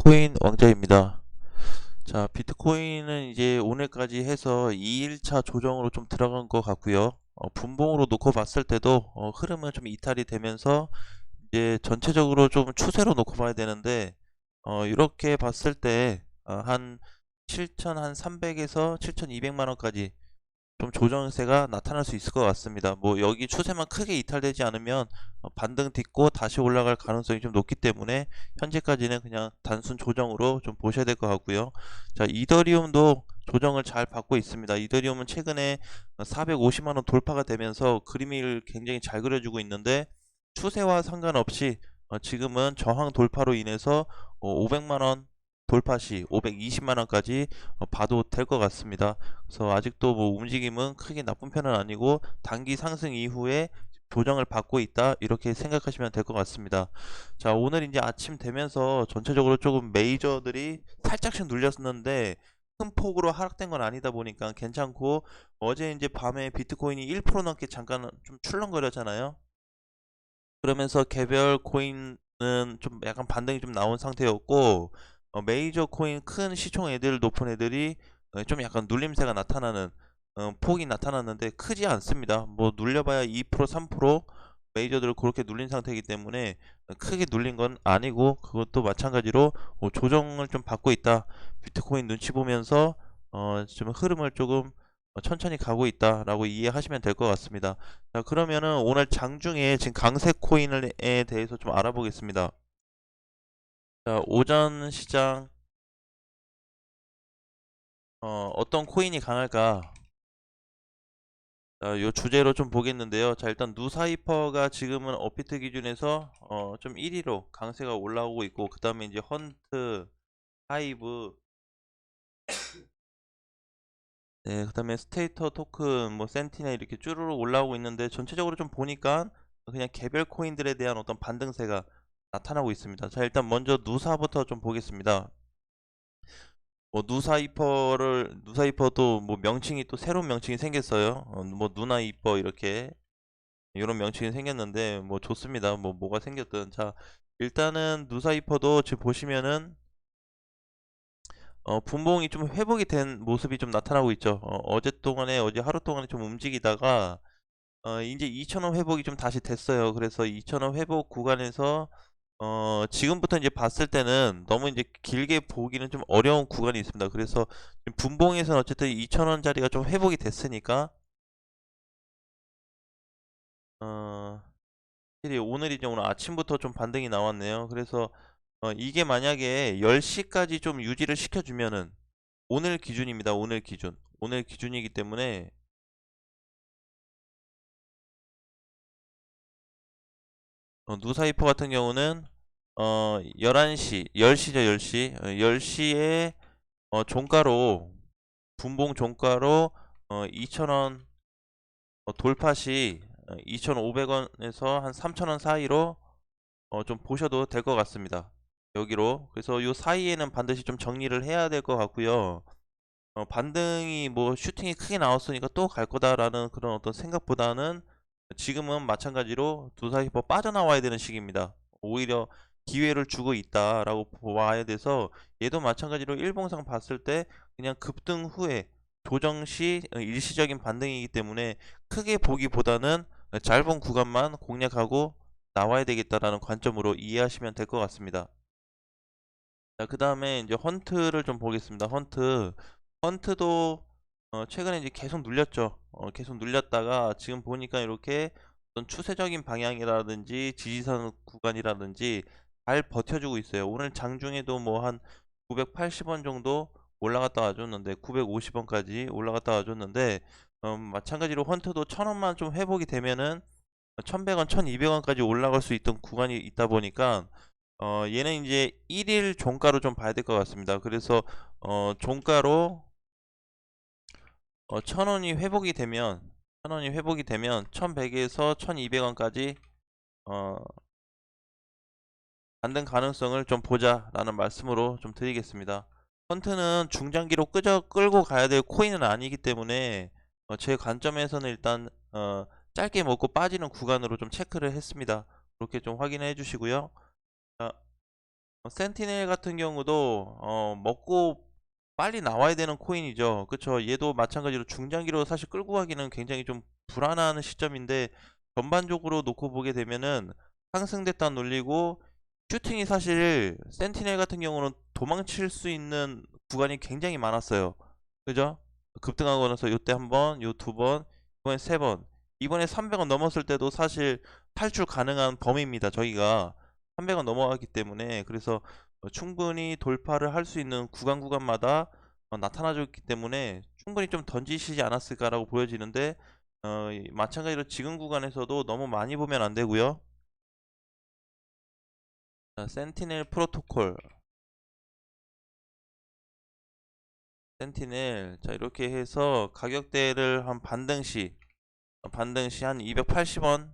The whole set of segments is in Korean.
비트코인 왕자입니다. 자, 비트코인은 이제 오늘까지 해서 2일차 조정으로 좀 들어간 것 같고요. 분봉으로 놓고 봤을 때도 흐름은 좀 이탈이 되면서 이제 전체적으로 좀 추세로 놓고 봐야 되는데, 이렇게 봤을 때 한 7,300에서 7,200만 원까지 좀 조정세가 나타날 수 있을 것 같습니다. 뭐 여기 추세만 크게 이탈되지 않으면 반등 딛고 다시 올라갈 가능성이 좀 높기 때문에 현재까지는 그냥 단순 조정으로 좀 보셔야 될 것 같고요. 자, 이더리움도 조정을 잘 받고 있습니다. 이더리움은 최근에 450만 원 돌파가 되면서 그림을 굉장히 잘 그려주고 있는데, 추세와 상관없이 지금은 저항 돌파로 인해서 500만 원 돌파 시 520만 원까지 봐도 될 것 같습니다. 그래서 아직도 뭐 움직임은 크게 나쁜 편은 아니고 단기 상승 이후에 조정을 받고 있다, 이렇게 생각하시면 될 것 같습니다. 자, 오늘 이제 아침 되면서 전체적으로 조금 메이저들이 살짝씩 눌렸었는데 큰 폭으로 하락된 건 아니다 보니까 괜찮고, 어제 이제 밤에 비트코인이 1% 넘게 잠깐 좀 출렁거렸잖아요. 그러면서 개별 코인은 좀 약간 반등이 좀 나온 상태였고, 메이저 코인 큰 시총 애들 높은 애들이 좀 약간 눌림세가 나타나는 폭이 나타났는데 크지 않습니다. 뭐 눌려봐야 2% 3% 메이저들을 그렇게 눌린 상태이기 때문에 크게 눌린 건 아니고, 그것도 마찬가지로 조정을 좀 받고 있다, 비트코인 눈치 보면서 좀 흐름을 조금 천천히 가고 있다라고 이해하시면 될 것 같습니다. 자, 그러면은 오늘 장중에 지금 강세 코인에 대해서 좀 알아보겠습니다. 자, 오전 시장 어떤 코인이 강할까? 자, 요 주제로 좀 보겠는데요. 자, 일단 누사이퍼가 지금은 업비트 기준에서 좀 1위로 강세가 올라오고 있고, 그 다음에 이제 헌트, 하이브, 네, 그 다음에 스테이터 토큰, 뭐 센티넬 이렇게 쭈루룩 올라오고 있는데, 전체적으로 좀 보니까 그냥 개별 코인들에 대한 어떤 반등세가 나타나고 있습니다. 자, 일단 먼저 누사부터 좀 보겠습니다. 뭐 누사이퍼도 뭐 명칭이 또 새로운 명칭이 생겼어요. 뭐 누나이퍼 이렇게 이런 명칭이 생겼는데 뭐 좋습니다. 뭐 뭐가 생겼든. 자, 일단은 누사이퍼도 지금 보시면은 분봉이 좀 회복이 된 모습이 좀 나타나고 있죠. 어제 하루 동안에 좀 움직이다가 이제 2,000원 회복이 좀 다시 됐어요. 그래서 2,000원 회복 구간에서 지금부터 이제 봤을 때는 너무 이제 길게 보기는 좀 어려운 구간이 있습니다. 그래서 지금 분봉에서는 어쨌든 2,000원짜리가 좀 회복이 됐으니까 어, 확실히 오늘 아침부터 좀 반등이 나왔네요. 그래서 이게 만약에 10시까지 좀 유지를 시켜주면은, 오늘 기준입니다. 오늘 기준. 오늘 기준이기 때문에 누사이퍼 같은 경우는 11시, 10시죠, 10시. 10시에 종가로, 분봉 종가로 2,000원 돌파 시 2,500원에서 한 3,000원 사이로 좀 보셔도 될 것 같습니다. 여기로. 그래서 요 사이에는 반드시 좀 정리를 해야 될 것 같고요. 반등이 뭐 슈팅이 크게 나왔으니까 또 갈 거다라는 그런 어떤 생각보다는 지금은 마찬가지로 두사이퍼 빠져나와야 되는 시기입니다. 오히려 기회를 주고 있다라고 봐야 돼서, 얘도 마찬가지로 일봉상 봤을 때 그냥 급등 후에 조정 시 일시적인 반등이기 때문에 크게 보기보다는 짧은 구간만 공략하고 나와야 되겠다라는 관점으로 이해하시면 될 것 같습니다. 자, 그 다음에 이제 헌트를 좀 보겠습니다. 헌트도 최근에 이제 계속 눌렸죠. 계속 눌렸다가 지금 보니까 이렇게 어떤 추세적인 방향이라든지 지지선 구간이라든지 잘 버텨주고 있어요. 오늘 장중에도 뭐 한 980원 정도 올라갔다 와줬는데, 950원까지 올라갔다 와줬는데, 마찬가지로 헌트도 1000원만 좀 회복이 되면은 1100원, 1200원까지 올라갈 수 있던 구간이 있다 보니까 얘는 이제 1일 종가로 좀 봐야 될 것 같습니다. 그래서 종가로 1000원이 회복이 되면 1100에서 1200원까지 어, 반등 가능성을 좀 보자라는 말씀으로 좀 드리겠습니다. 펀트는 중장기로 끌고 가야 될 코인은 아니기 때문에 제 관점에서는 일단 짧게 먹고 빠지는 구간으로 좀 체크를 했습니다. 그렇게 좀 확인해 주시고요. 자, 센티넬 같은 경우도 먹고 빨리 나와야 되는 코인이죠. 그쵸? 얘도 마찬가지로 중장기로 사실 끌고 가기는 굉장히 좀 불안한 시점인데, 전반적으로 놓고 보게 되면은 상승됐다 눌리고, 슈팅이 사실 센티넬 같은 경우는 도망칠 수 있는 구간이 굉장히 많았어요. 그죠? 급등하고 나서 요때 한 번, 요 두 번, 이번에 세 번, 이번에 300원 넘었을 때도 사실 탈출 가능한 범위입니다. 저희가 300원 넘어갔기 때문에. 그래서 충분히 돌파를 할 수 있는 구간마다 나타나줬기 때문에 충분히 좀 던지시지 않았을까라고 보여지는데, 마찬가지로 지금 구간에서도 너무 많이 보면 안 되고요. 자, 센티넬 프로토콜, 센티넬, 자 이렇게 해서 가격대를 한 반등시 한 280원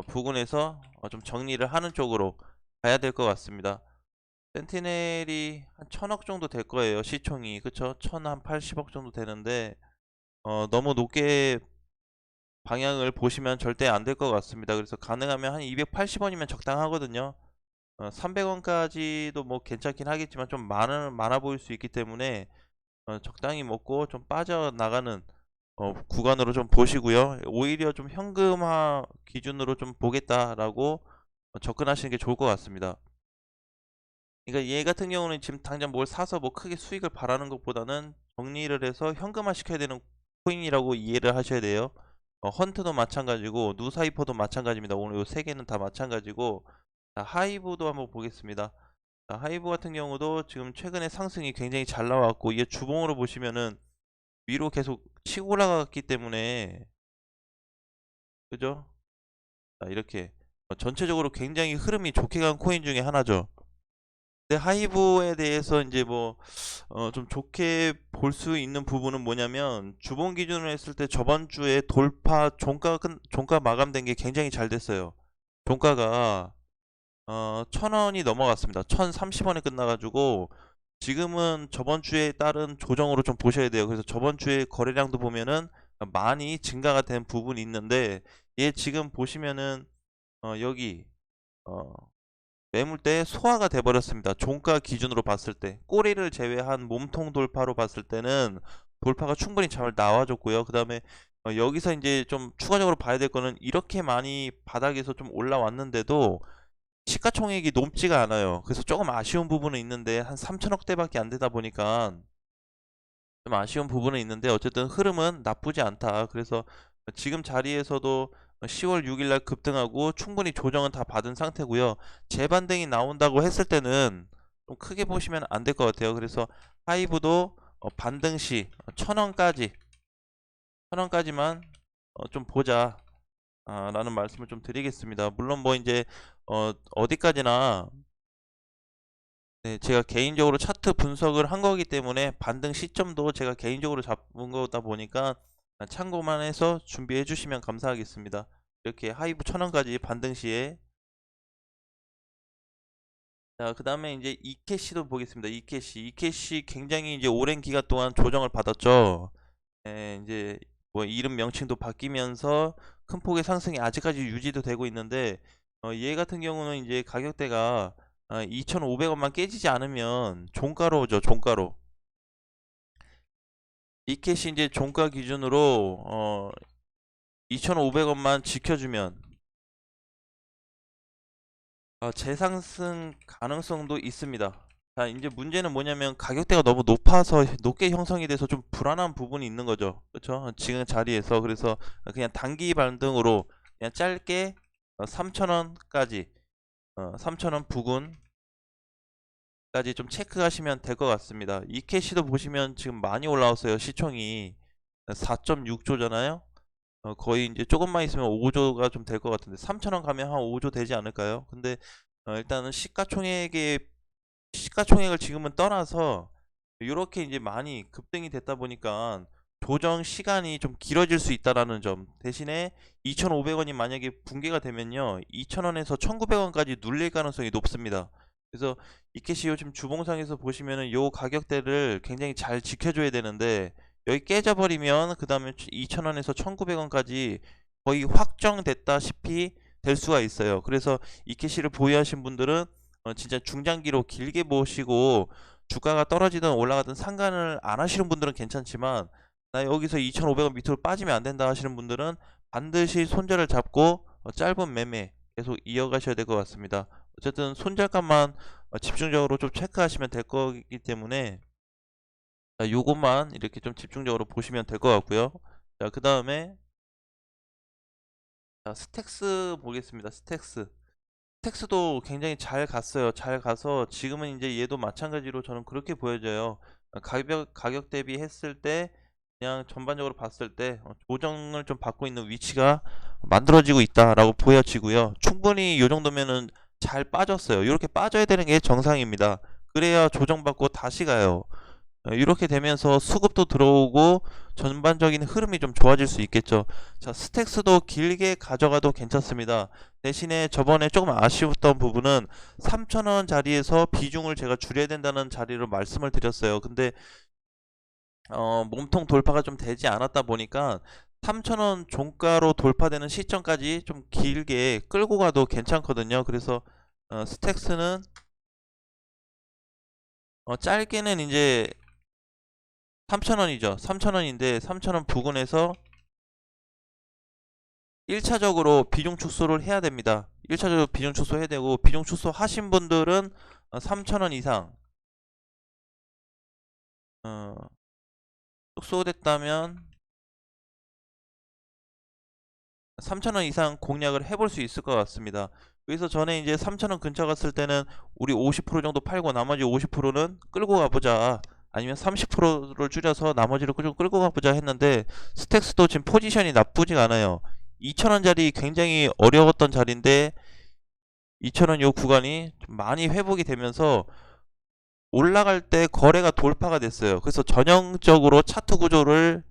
부근에서 좀 정리를 하는 쪽으로 가야 될 것 같습니다. 센티넬이 한 1000억 정도 될 거예요. 시총이. 그쵸? 1080억 정도 되는데 너무 높게 방향을 보시면 절대 안 될 것 같습니다. 그래서 가능하면 한 280원이면 적당하거든요. 300원까지도 뭐 괜찮긴 하겠지만 좀 많아 보일 수 있기 때문에 적당히 먹고 좀 빠져나가는 구간으로 좀 보시고요. 오히려 좀 현금화 기준으로 좀 보겠다라고 접근하시는 게 좋을 것 같습니다. 그러니까 얘 같은 경우는 지금 당장 뭘 사서 뭐 크게 수익을 바라는 것보다는 정리를 해서 현금화 시켜야 되는 코인이라고 이해를 하셔야 돼요. 헌트도 마찬가지고 누사이퍼도 마찬가지입니다. 오늘 요 세 개는 다 마찬가지고. 자, 하이브도 한번 보겠습니다. 자, 하이브 같은 경우도 지금 최근에 상승이 굉장히 잘 나왔고, 이게 주봉으로 보시면은 위로 계속 치고 올라갔기 때문에, 그죠? 자, 이렇게 전체적으로 굉장히 흐름이 좋게 간 코인 중에 하나죠. 근데 하이브에 대해서 이제 뭐 좀 좋게 볼 수 있는 부분은 뭐냐면, 주봉 기준으로 했을 때 저번 주에 돌파 종가 마감된 게 굉장히 잘 됐어요. 종가가 1000원이 넘어갔습니다. 1030원에 끝나가지고 지금은 저번 주에 따른 조정으로 좀 보셔야 돼요. 그래서 저번 주에 거래량도 보면은 많이 증가가 된 부분이 있는데, 얘 지금 보시면은 여기 어, 매물대 소화가 돼 버렸습니다. 종가 기준으로 봤을 때 꼬리를 제외한 몸통 돌파로 봤을 때는 돌파가 충분히 잘 나와줬고요. 그 다음에 여기서 이제 좀 추가적으로 봐야 될 거는, 이렇게 많이 바닥에서 좀 올라왔는데도 시가총액이 높지가 않아요. 그래서 조금 아쉬운 부분은 있는데, 한 3천억대밖에 안 되다 보니까 좀 아쉬운 부분은 있는데, 어쨌든 흐름은 나쁘지 않다. 그래서 지금 자리에서도 10월 6일 날 급등하고 충분히 조정은 다 받은 상태고요. 재반등이 나온다고 했을 때는 좀 크게 보시면 안 될 것 같아요. 그래서 하이브도 반등 시 1000원까지만 좀 보자 라는 말씀을 좀 드리겠습니다. 물론 뭐 이제 어디까지나, 네, 제가 개인적으로 차트 분석을 한 거기 때문에 반등 시점도 제가 개인적으로 잡은 거다 보니까 참고만 해서 준비해 주시면 감사하겠습니다. 이렇게 하이브 1000원까지 반등 시에. 자, 그 다음에 이제 이캐시도 보겠습니다. 이캐시 굉장히 이제 오랜 기간 동안 조정을 받았죠. 이제 뭐 이름 명칭도 바뀌면서 큰 폭의 상승이 아직까지 유지도 되고 있는데, 얘 같은 경우는 이제 가격대가 2,500원만 깨지지 않으면 종가로 오죠. 종가로. 이캐시 이제 종가 기준으로 2,500원만 지켜주면 재상승 가능성도 있습니다. 자, 이제 문제는 뭐냐면, 가격대가 너무 높아서 높게 형성이 돼서 좀 불안한 부분이 있는 거죠. 그렇죠? 지금 자리에서. 그래서 그냥 단기 반등으로 그냥 짧게 3,000원까지 3,000원 부근까지 좀 체크하시면 될 것 같습니다. 이캐시도 보시면 지금 많이 올라왔어요. 시총이 4.6조잖아요. 거의 이제 조금만 있으면 5조가 좀 될 것 같은데, 3,000원 가면 한 5조 되지 않을까요? 근데 일단은 시가총액을 지금은 떠나서 이렇게 이제 많이 급등이 됐다 보니까 조정 시간이 좀 길어질 수 있다라는 점. 대신에 2,500원이 만약에 붕괴가 되면요, 2,000원에서 1,900원까지 눌릴 가능성이 높습니다. 그래서 이캐시 요즘 주봉상에서 보시면은 요 가격대를 굉장히 잘 지켜줘야 되는데, 여기 깨져버리면 그 다음에 2,000원에서 1,900원까지 거의 확정됐다시피 될 수가 있어요. 그래서 이캐시를 보유하신 분들은 진짜 중장기로 길게 보시고 주가가 떨어지든 올라가든 상관을 안 하시는 분들은 괜찮지만, 나 여기서 2,500원 밑으로 빠지면 안 된다 하시는 분들은 반드시 손절을 잡고 짧은 매매 계속 이어가셔야 될 것 같습니다. 어쨌든 손절값만 집중적으로 좀 체크하시면 될 거기 때문에, 자, 요것만 이렇게 좀 집중적으로 보시면 될 것 같고요. 자, 그 다음에 스택스 보겠습니다. 스택스도 굉장히 잘 갔어요. 잘 가서 지금은 이제 얘도 마찬가지로 저는 그렇게 보여져요. 가격 대비 했을 때 그냥 전반적으로 봤을 때 조정을 좀 받고 있는 위치가 만들어지고 있다라고 보여지고요. 충분히 이 정도면은 잘 빠졌어요. 이렇게 빠져야 되는 게 정상입니다. 그래야 조정받고 다시 가요. 이렇게 되면서 수급도 들어오고 전반적인 흐름이 좀 좋아질 수 있겠죠. 자, 스택스도 길게 가져가도 괜찮습니다. 대신에 저번에 조금 아쉬웠던 부분은 3,000원 자리에서 비중을 제가 줄여야 된다는 자리로 말씀을 드렸어요. 근데 몸통 돌파가 좀 되지 않았다 보니까 3,000원 종가로 돌파되는 시점까지 좀 길게 끌고 가도 괜찮거든요. 그래서 스택스는 짧게는 이제 3,000원이죠. 3,000원인데 3,000원 부근에서 1차적으로 비중 축소를 해야 됩니다. 1차적으로 비중 축소해야 되고, 비중 축소 하신 분들은 3,000원 이상 축소됐다면 3,000원 이상 공략을 해볼 수 있을 것 같습니다. 여기서 전에 이제 3,000원 근처 갔을 때는 우리 50% 정도 팔고 나머지 50%는 끌고 가보자, 아니면 30%를 줄여서 나머지를 좀 끌고 가보자 했는데, 스택스도 지금 포지션이 나쁘지가 않아요. 2,000원짜리 굉장히 어려웠던 자리인데 2,000원 요 구간이 좀 많이 회복이 되면서 올라갈 때 거래가 돌파가 됐어요. 그래서 전형적으로 차트 구조를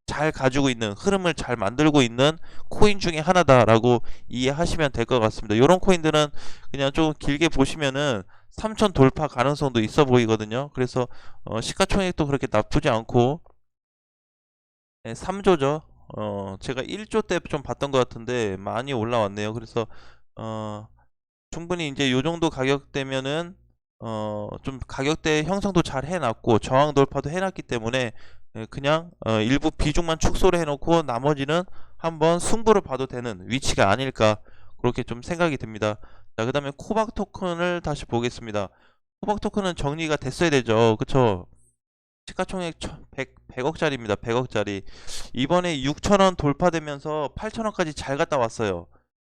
잘 가지고 있는, 흐름을 잘 만들고 있는 코인 중에 하나다라고 이해하시면 될 것 같습니다. 이런 코인들은 그냥 좀 길게 보시면은 3,000 돌파 가능성도 있어 보이거든요. 그래서 시가총액도 그렇게 나쁘지 않고, 3조죠. 제가 1조 때 좀 봤던 것 같은데 많이 올라왔네요. 그래서 충분히 이제 요 정도 가격대면은 좀 가격대 형성도 잘 해놨고 저항 돌파도 해놨기 때문에, 그냥 일부 비중만 축소를 해놓고 나머지는 한번 승부를 봐도 되는 위치가 아닐까, 그렇게 좀 생각이 듭니다. 자, 그 다음에 코박 토큰을 다시 보겠습니다. 코박 토큰은 정리가 됐어야 되죠. 그쵸? 시가총액 100억짜리입니다. 100억짜리. 이번에 6,000원 돌파되면서 8,000원까지 잘 갔다 왔어요.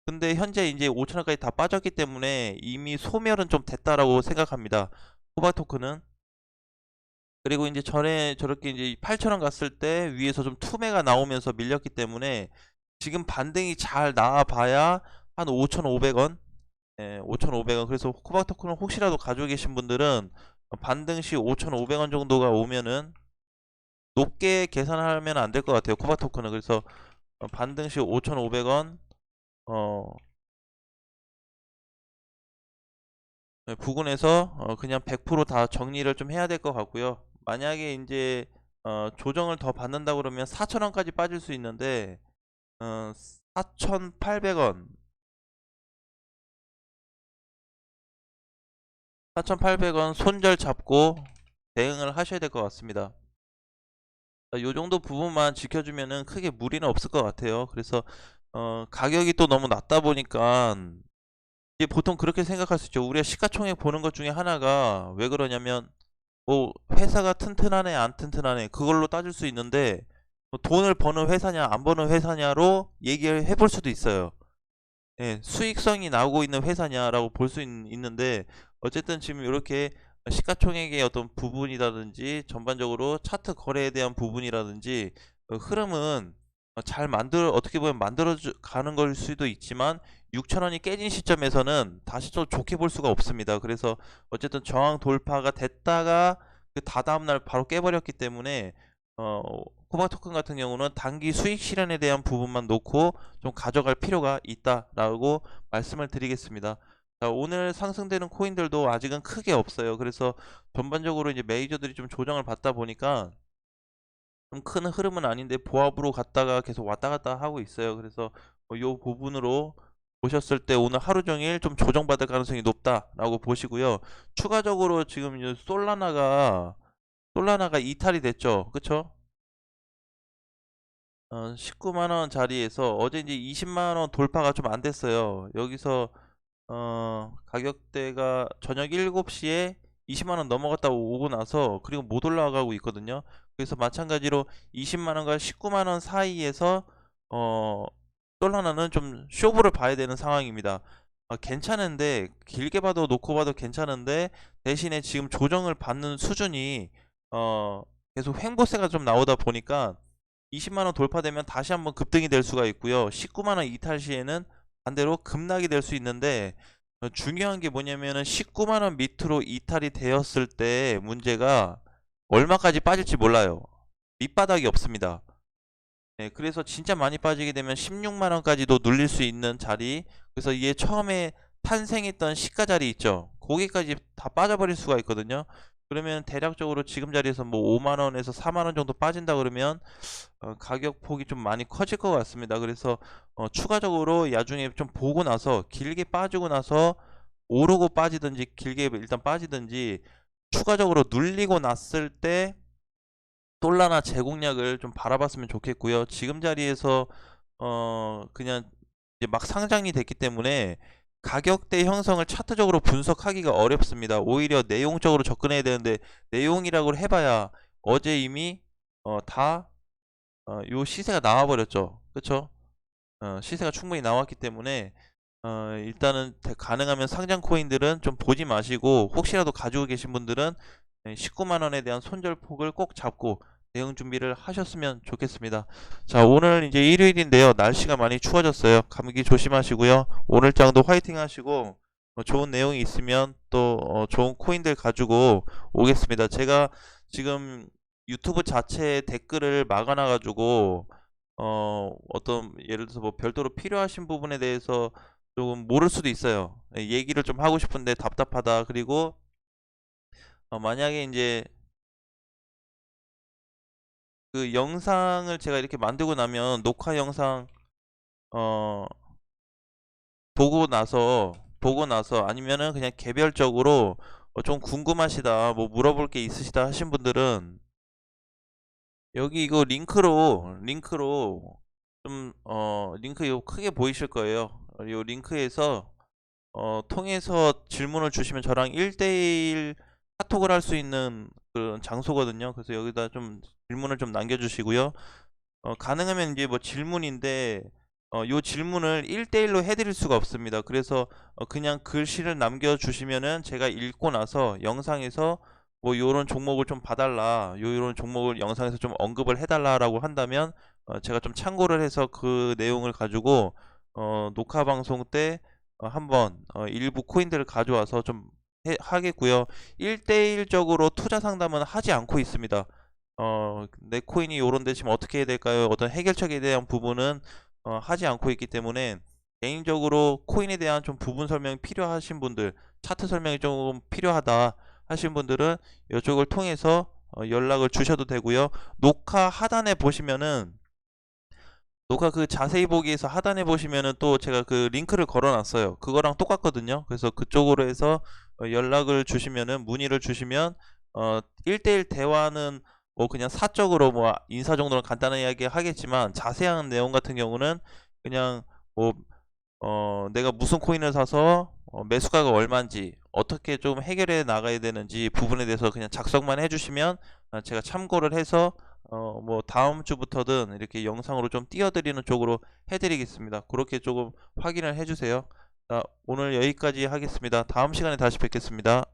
근데 현재 이제 5,000원까지 다 빠졌기 때문에 이미 소멸은 좀 됐다라고 생각합니다. 호박 토큰은. 그리고 이제 전에 저렇게 이제 8,000원 갔을 때 위에서 좀 투매가 나오면서 밀렸기 때문에 지금 반등이 잘 나와봐야 한 5,500원, 5,500원. 그래서 호박 토큰을 혹시라도 가지고 계신 분들은 반등 시 5,500원 정도가 오면은, 높게 계산하면 안 될 것 같아요. 코박 토큰은. 그래서 반등 시 5,500원 부근에서 그냥 100% 다 정리를 좀 해야 될 것 같고요. 만약에 이제 조정을 더 받는다 그러면 4,000원까지 빠질 수 있는데, 4,800원 4,800원 손절 잡고 대응을 하셔야 될 것 같습니다. 요 정도 부분만 지켜주면은 크게 무리는 없을 것 같아요. 그래서 가격이 또 너무 낮다 보니까 이제 보통 그렇게 생각할 수 있죠. 우리가 시가총액 보는 것 중에 하나가 왜 그러냐면, 뭐 회사가 튼튼하네 안 튼튼하네 그걸로 따질 수 있는데, 뭐 돈을 버는 회사냐 안 버는 회사냐로 얘기를 해볼 수도 있어요. 예, 수익성이 나오고 있는 회사냐라고 볼 수 있는데, 어쨌든 지금 이렇게 시가총액의 어떤 부분이라든지 전반적으로 차트 거래에 대한 부분이라든지 흐름은 잘 어떻게 보면 만들어 가는 걸 수도 있지만, 6,000원이 깨진 시점에서는 다시 좀 좋게 볼 수가 없습니다. 그래서 어쨌든 저항 돌파가 됐다가 그 다다음 날 바로 깨버렸기 때문에, 코박 토큰 같은 경우는 단기 수익 실현에 대한 부분만 놓고 좀 가져갈 필요가 있다라고 말씀을 드리겠습니다. 자, 오늘 상승되는 코인들도 아직은 크게 없어요. 그래서 전반적으로 이제 메이저들이 좀 조정을 받다 보니까 좀 큰 흐름은 아닌데 보합으로 갔다가 계속 왔다 갔다 하고 있어요. 그래서 이 부분으로 보셨을 때 오늘 하루 종일 좀 조정받을 가능성이 높다라고 보시고요. 추가적으로 지금 이 솔라나가 이탈이 됐죠. 그쵸? 19만 원 자리에서 어제 이제 20만 원 돌파가 좀 안 됐어요. 여기서 가격대가 저녁 7시에 20만 원 넘어갔다 오고 나서 그리고 못 올라가고 있거든요. 그래서 마찬가지로 20만 원과 19만 원 사이에서 어 솔라나는 좀 쇼부를 봐야 되는 상황입니다. 괜찮은데 길게 봐도 놓고 봐도 괜찮은데 대신에 지금 조정을 받는 수준이 어 계속 횡보세가 좀 나오다 보니까 20만 원 돌파되면 다시 한번 급등이 될 수가 있고요. 19만 원 이탈 시에는 반대로 급락이 될 수 있는데 중요한 게 뭐냐면은 19만 원 밑으로 이탈이 되었을 때 문제가 얼마까지 빠질지 몰라요. 밑바닥이 없습니다. 네, 그래서 진짜 많이 빠지게 되면 16만 원까지도 눌릴 수 있는 자리. 그래서 이게 처음에 탄생했던 시가 자리 있죠. 거기까지 다 빠져버릴 수가 있거든요. 그러면 대략적으로 지금 자리에서 뭐 5만 원에서 4만 원 정도 빠진다 그러면 가격 폭이 좀 많이 커질 것 같습니다. 그래서 추가적으로 야중에 좀 보고 나서 길게 빠지고 나서 오르고 빠지든지 길게 일단 빠지든지 추가적으로 눌리고 났을 때 솔라나 제공량을 좀 바라봤으면 좋겠고요. 지금 자리에서 그냥 이제 막 상장이 됐기 때문에 가격대 형성을 차트적으로 분석하기가 어렵습니다. 오히려 내용적으로 접근해야 되는데 내용이라고 해봐야 어제 이미 요 시세가 나와버렸죠. 그쵸? 시세가 충분히 나왔기 때문에 일단은 가능하면 상장 코인들은 좀 보지 마시고 혹시라도 가지고 계신 분들은 19만 원에 대한 손절폭을 꼭 잡고 대응 준비를 하셨으면 좋겠습니다. 자, 오늘 이제 일요일인데요. 날씨가 많이 추워졌어요. 감기 조심하시고요. 오늘장도 화이팅 하시고 좋은 내용이 있으면 또 좋은 코인들 가지고 오겠습니다. 제가 지금 유튜브 자체에 댓글을 막아놔가지고 어떤 예를 들어서 뭐 별도로 필요하신 부분에 대해서 조금 모를 수도 있어요. 얘기를 좀 하고 싶은데 답답하다. 그리고 만약에 이제 그 영상을 제가 이렇게 만들고 나면 녹화 영상 어 보고 나서 아니면은 그냥 개별적으로 좀 궁금하시다 뭐 물어볼 게 있으시다 하신 분들은 여기 이거 링크로 좀 링크 이거 크게 보이실 거예요. 이 링크에서 통해서 질문을 주시면 저랑 1대1 카톡을 할 수 있는 그런 장소거든요. 그래서 여기다 좀 질문을 좀 남겨주시고요. 가능하면 이제 뭐 질문인데 요 질문을 1대1로 해드릴 수가 없습니다. 그래서 그냥 글씨를 남겨주시면은 제가 읽고 나서 영상에서 뭐 요런 종목을 좀 봐달라, 요런 종목을 영상에서 좀 언급을 해달라라고 한다면 제가 좀 참고를 해서 그 내용을 가지고 녹화 방송 때 한번 일부 코인들을 가져와서 좀 하겠고요. 1대1적으로 투자 상담은 하지 않고 있습니다. 내 코인이 요런데 지금 어떻게 해야 될까요? 어떤 해결책에 대한 부분은 하지 않고 있기 때문에 개인적으로 코인에 대한 좀 부분 설명이 필요하신 분들, 차트 설명이 조금 필요하다 하신 분들은 이쪽을 통해서 연락을 주셔도 되고요. 녹화 하단에 보시면은 녹화 그 자세히 보기에서 하단에 보시면은 또 제가 그 링크를 걸어 놨어요. 그거랑 똑같거든요. 그래서 그쪽으로 해서 연락을 주시면은 문의를 주시면 1대1 대화는 뭐 그냥 사적으로 뭐 인사 정도는 간단한 이야기 하겠지만 자세한 내용 같은 경우는 그냥 뭐 내가 무슨 코인을 사서 매수가가 얼마인지 어떻게 좀 해결해 나가야 되는지 부분에 대해서 그냥 작성만 해주시면 제가 참고를 해서 뭐 다음 주부터든 이렇게 영상으로 좀 띄워드리는 쪽으로 해드리겠습니다. 그렇게 조금 확인을 해주세요. 자, 오늘 여기까지 하겠습니다. 다음 시간에 다시 뵙겠습니다.